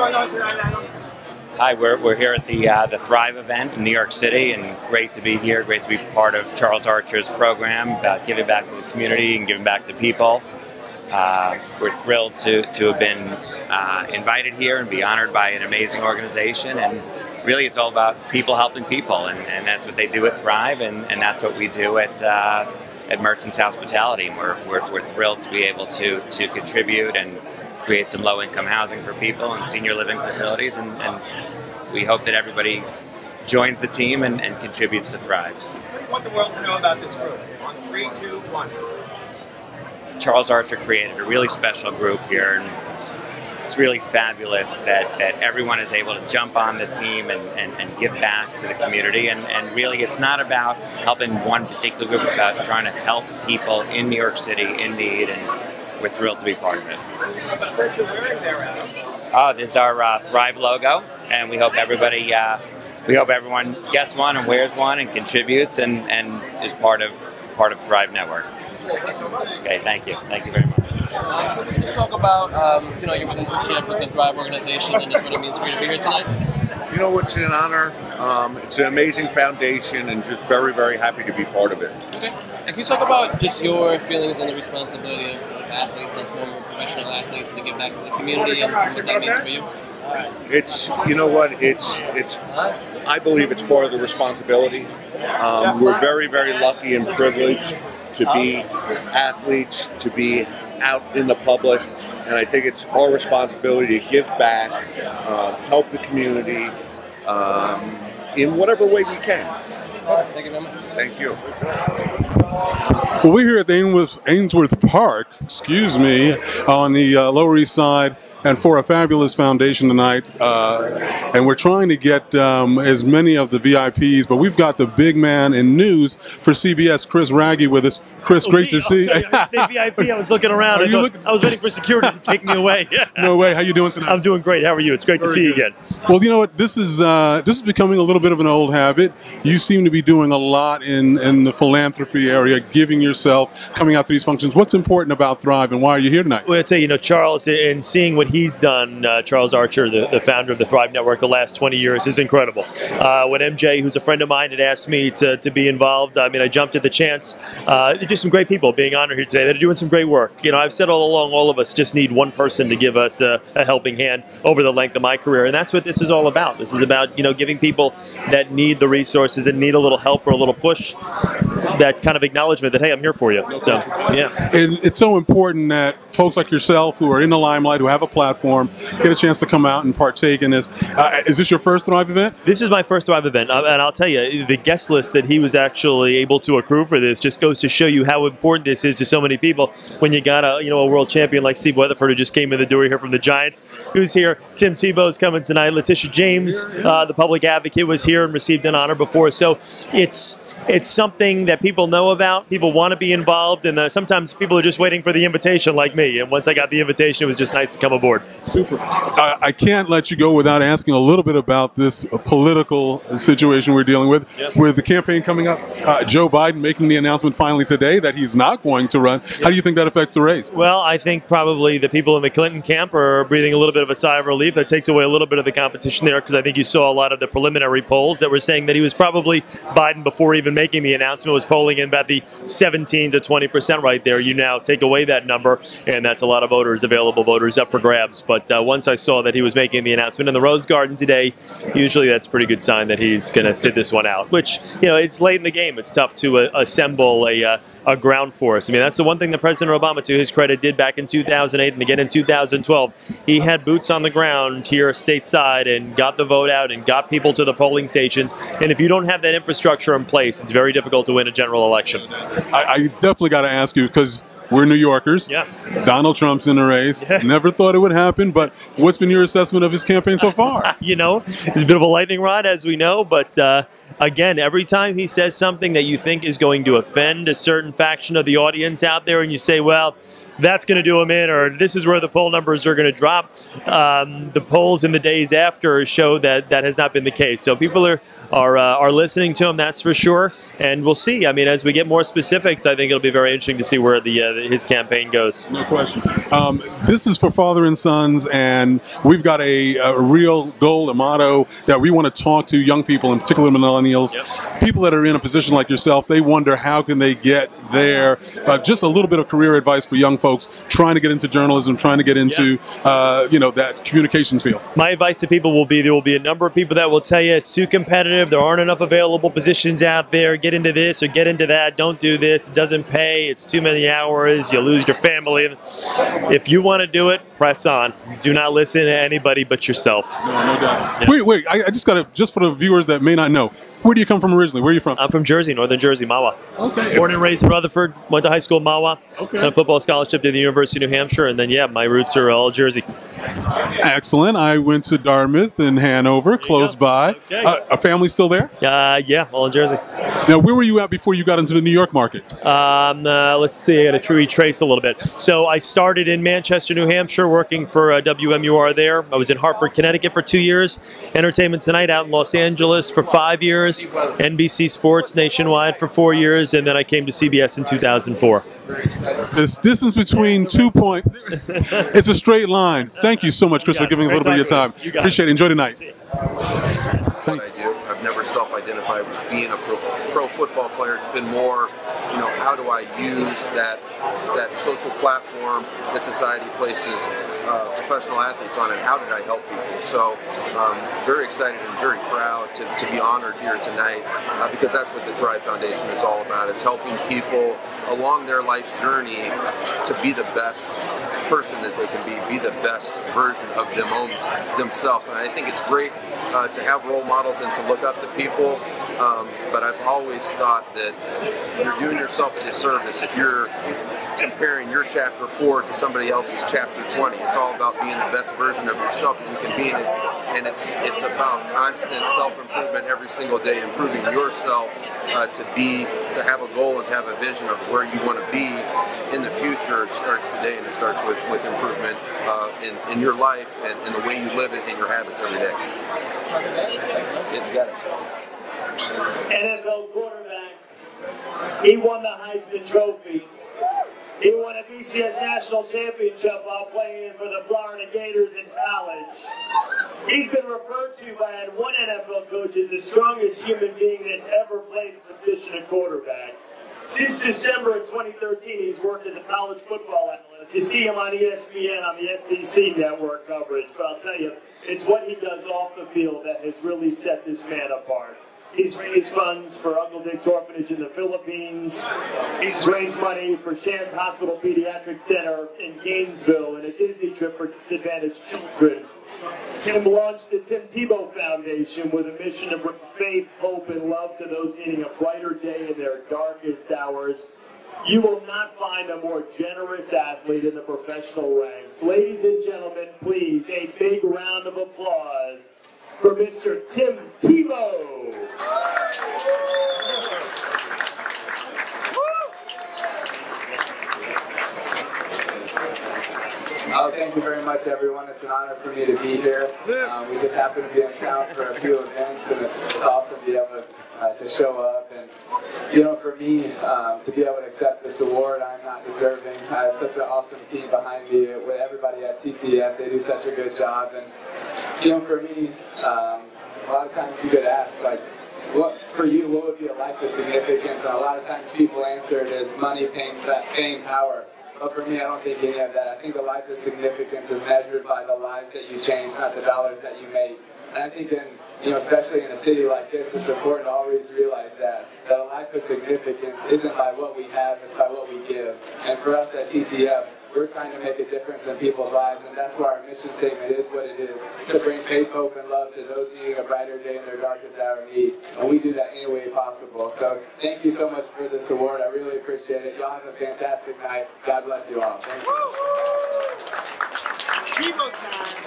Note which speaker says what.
Speaker 1: going on tonight, Adam?
Speaker 2: Hi, we're here at the Thrive event in New York City, and great to be here. Great to be part of Charles Archer's program about giving back to the community and giving back to people. We're thrilled to have been invited here and be honored by an amazing organization. And really, it's all about people helping people, and that's what they do at Thrive, and that's what we do at Merchants Hospitality. And we're thrilled to be able to contribute and create some low-income housing for people and senior living facilities, and we hope that everybody joins the team and contributes to Thrive.
Speaker 1: I want the world to know about this group. On 3, 2, 1.
Speaker 2: Charles Archer created a really special group here, and it's really fabulous that everyone is able to jump on the team and give back to the community. And really, it's not about helping one particular group, it's about trying to help people in New York City in need, and we're thrilled to be part of it.
Speaker 1: What you're wearing there, Adam?
Speaker 2: Oh, this is our Thrive logo, and we hope everybody, we hope everyone gets one and wears one and contributes and is part of Thrive Network. Okay, thank you very much.
Speaker 3: So can you just talk about your relationship with the Thrive organization and just what it means for you to be here tonight?
Speaker 4: You know, it's an honor. It's an amazing foundation, and just very, very happy to be part of it.
Speaker 3: Okay. And can you talk about just your feelings and the responsibility of athletes and former professional athletes to give back to the community and what that means for you?
Speaker 4: It's, you know what, I believe it's part of the responsibility. We're very, very lucky and privileged to be athletes, to be out in the public, and I think it's our responsibility to give back, help the community in whatever way we can.
Speaker 3: Thank you very much.
Speaker 4: Thank you.
Speaker 5: Well, we're here at the Ainsworth Park, on the Lower East Side, and for a fabulous foundation tonight. And we're trying to get as many of the VIPs, but we've got the big man in news for CBS, Chris Raggi, with us. Chris, great to see you.
Speaker 6: I say VIP. I was looking around. I was waiting for security to take me away.
Speaker 5: No way. How you doing tonight?
Speaker 6: I'm doing great. How are you? It's great to see you again.
Speaker 5: Well, you know what? This is becoming a little bit of an old habit. You seem to be doing a lot in the philanthropy area, giving yourself, coming out to these functions. What's important about Thrive, and why are you here tonight?
Speaker 6: Well, I'd say, Charles, and seeing what he's done, Charles Archer, the founder of the Thrive Network, the last 20 years is incredible. When MJ, who's a friend of mine, had asked me to be involved, I jumped at the chance. Just some great people being honored here today that are doing some great work. I've said all along, all of us just need one person to give us a helping hand over the length of my career, and that's what this is all about. This is about, giving people that need the resources and need a little help or a little push, that kind of acknowledgement that, hey, I'm here for you. So, yeah.
Speaker 5: And it's so important that folks like yourself who are in the limelight, who have a platform, get a chance to come out and partake in this. Is this your first Thrive event?
Speaker 6: This is my first Thrive event, and I'll tell you, the guest list that he was actually able to accrue for this just goes to show you how important this is to so many people. When you got a world champion like Steve Weatherford, who just came in the door here from the Giants, who's here. Tim Teebow's coming tonight. Letitia James, the public advocate, was here and received an honor before. So it's something that people know about. People want to be involved, and sometimes people are just waiting for the invitation, like me. And once I got the invitation, it was just nice to come aboard.
Speaker 5: Super. I can't let you go without asking a little bit about this political situation we're dealing with.
Speaker 6: Yep.
Speaker 5: With the campaign coming up, Joe Biden making the announcement finally today that he's not going to run. How do you think that affects the race?
Speaker 6: Well, I think probably the people in the Clinton camp are breathing a little bit of a sigh of relief. That takes away a little bit of the competition there, because I think you saw a lot of the preliminary polls that were saying that he was probably Biden before even making the announcement, was polling in about the 17 to 20% right there. You now take away that number, and that's a lot of voters, available voters, up for grabs. But once I saw that he was making the announcement in the Rose Garden today, usually that's a pretty good sign that he's going to sit this one out, which, it's late in the game. It's tough to assemble a ground force. That's the one thing that President Obama, to his credit, did back in 2008 and again in 2012. He had boots on the ground here stateside and got the vote out and got people to the polling stations. And if you don't have that infrastructure in place, it's very difficult to win a general election.
Speaker 5: I definitely got to ask you, because we're New Yorkers.
Speaker 6: Yeah.
Speaker 5: Donald Trump's in the race. Never thought it would happen, but what's been your assessment of his campaign so far?
Speaker 6: He's a bit of a lightning rod, as we know, but again, every time he says something that you think is going to offend a certain faction of the audience out there, and you say, well, that's going to do them in, or this is where the poll numbers are going to drop. The polls in the days after show that that has not been the case. So people are listening to him, that's for sure. And we'll see. I mean, as we get more specifics, I think it'll be very interesting to see where his campaign goes.
Speaker 5: No question. This is for Father and Sons, and we've got a real goal, a motto that we want to talk to young people, in particular millennials, people that are in a position like yourself. They wonder how can they get there. Just a little bit of career advice for young folks trying to get into journalism, trying to get into that communications field.
Speaker 6: My advice to people will be there will be a number of people that will tell you it's too competitive, there aren't enough available positions out there, get into this or get into that, don't do this, it doesn't pay, it's too many hours, you'll lose your family. If you want to do it, press on. Do not listen to anybody but yourself.
Speaker 5: No doubt. Yeah. Wait, I just got to, just for the viewers that may not know, where do you come from originally? Where are you from?
Speaker 6: I'm from Jersey, Northern Jersey, Mahwah.
Speaker 5: Okay.
Speaker 6: Born and raised in Rutherford, went to high school in Mahwah,
Speaker 5: okay.
Speaker 6: And a football scholarship to the University of New Hampshire, and then, yeah, my roots are all Jersey.
Speaker 5: Excellent. I went to Dartmouth in Hanover, close by.
Speaker 6: Okay.
Speaker 5: A family still there?
Speaker 6: Yeah, all in Jersey.
Speaker 5: Now, where were you at before you got into the New York market?
Speaker 6: Let's see, I got to retrace a little bit. So I started in Manchester, New Hampshire, working for WMUR there. I was in Hartford, Connecticut for 2 years. Entertainment Tonight out in Los Angeles for 5 years. NBC Sports nationwide for 4 years. And then I came to CBS in 2004.
Speaker 5: This distance between 2 points, it's a straight line. Thank you so much, Chris, for giving us a little bit of your time. Appreciate it. Enjoy the night. Thanks.
Speaker 7: I've never self-identified with being a pro football player. It's been more, how do I use that social platform that society places professional athletes on, and how did I help people? So very excited and very proud to be honored here tonight because that's what the Thrive Foundation is all about. It's helping people along their life's journey to be the best person that they can be the best version of themselves. And I think it's great to have role models and to look up to people, but I've always thought that you're doing yourself a disservice if you're comparing your chapter 4 to somebody else's chapter 20. It's all about being the best version of yourself that you can be in it, and it's about constant self-improvement every single day, improving yourself to have a goal and to have a vision of where you want to be in the future. It starts today, and it starts with improvement in your life and in the way you live it and your habits every day. Yes, you got it.
Speaker 8: NFL quarterback. He won the Heisman Trophy. He won a BCS National Championship while playing for the Florida Gators in college. He's been referred to by one NFL coach as the strongest human being that's ever played the position of quarterback. Since December of 2013, he's worked as a college football analyst. You see him on ESPN on the SEC network coverage, but I'll tell you, it's what he does off the field that has really set this man apart. He's raised funds for Uncle Dick's Orphanage in the Philippines. He's raised money for Shands Hospital Pediatric Center in Gainesville and a Disney trip for disadvantaged children. Tim launched the Tim Teebow Foundation with a mission to bring faith, hope, and love to those needing a brighter day in their darkest hours. You will not find a more generous athlete in the professional ranks. Ladies and gentlemen, please, a big round of applause for Mr. Tim Teebow.
Speaker 9: Thank you very much, everyone. It's an honor for me to be here. We just happen to be in town for a few events, and it's awesome to be able to show up. And, for me, to be able to accept this award, I'm not deserving. I have such an awesome team behind me with everybody at TTF. They do such a good job. And, for me, a lot of times you get asked, what would be a life of significance? And a lot of times people answer it as money, fame, power. But for me, I don't think any of that. I think a life of significance is measured by the lives that you change, not the dollars that you make. And I think especially in a city like this, it's important to always realize that a life of significance isn't by what we have, it's by what we give. And for us at TTF, we're trying to make a difference in people's lives, and that's why our mission statement is what it is, to bring faith, hope, and love to those needing a brighter day in their darkest hour of need. And we do that any way possible. So thank you so much for this award. I really appreciate it. Y'all have a fantastic night. God bless you all. Thank you.
Speaker 8: Teebow time.